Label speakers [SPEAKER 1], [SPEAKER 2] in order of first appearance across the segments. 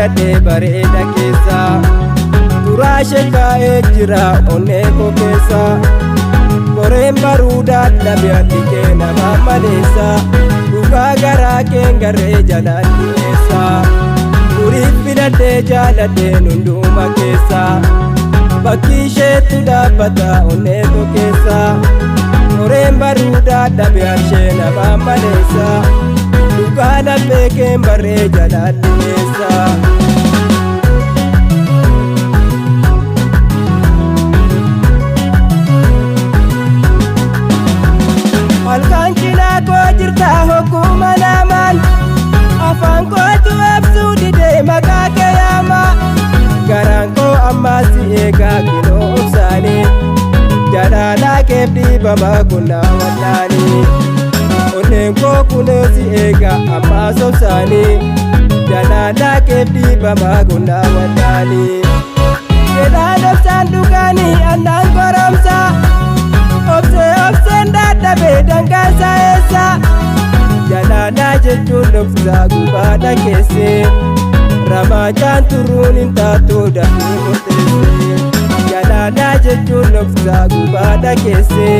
[SPEAKER 1] jaaladhee bareeda keessa duraashee kaa'ee jira onnee koo keessa koreen baruudaa dhabe ati kee nama maleessa dhugaa garaa keen garee jalaan dhiyeessa duriif filadhee jaaladhee hunduma keessa bakki isheetti dhaabbata onnee koo keessa koreen baruudaa dhabe ashee nama maleessa dhugaa laphee keen barree jalaan dhiyeessa. Halkan cinaa koo jirta hogguma namaan afaan kootu absuu didee maqaa kee yaama garaan koo ammaa si eegaa kinoo obsaanii jaalala keef dhiibama kunnaa wallaanii onneen koo kunoo si eegaa ammaas obsaanii jaalala keef dhiibama kunnaa wallaanii jedhaan obsaan dhugaanii annaan goromsaa obseen dadhabee dangaasa eessa jalaanaa jechuun dhoksaa gubaadha keessee ramaajaan turuun hin taatu dafii murteessee jalaanaa jechuun dhoksaa gubaadha keessee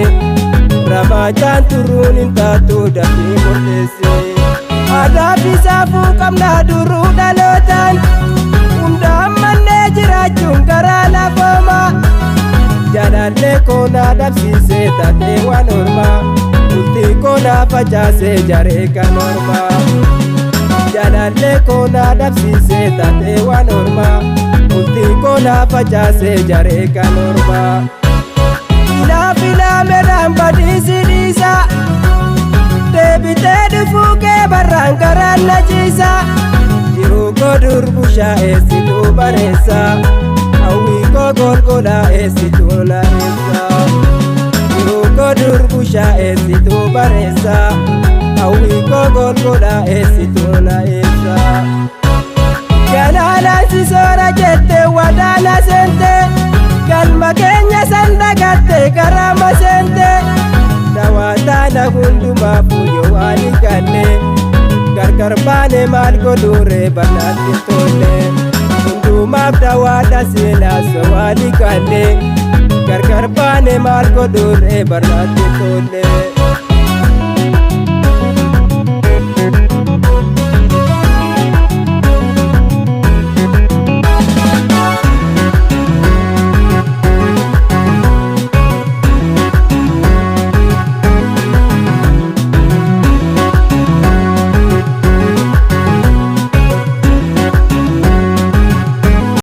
[SPEAKER 1] ramaajaan turuun hin taatu dafii murteessee aadaa fi saafuu qabnaa duruu dhalootaan hunda ammannee jiraachuun garaa lafoomaa jaalallee koonaa dhabsiisee taatee waan ormaa bultii koonaa facaasee jaree kan ormaa jaalallee koonaa dhabsiisee taatee waan ormaa bultii koonaa facaasee jaree kan ormaa filaa medhaan badiisi dhiisa deebitee dhufuu kee barraan garaan na ciisa jiruu koo durbushaa eessituu bareessa hawwii koo golgolaa eessituu na eessa jiruu koo durbushaa eessituu bareessa hawwii koo golgolaa eessituu na eessa galaalaan si soora jettee wadaana seente galma keenya san dhagattee karaama seente dawaataana hundumaafuu yoo waan hin galle gargar baane maal godhuuree banaatti tolle hundumaaf dawaadha seenaa sowaali galle gargar baane maal godhuuree banaatti tolle.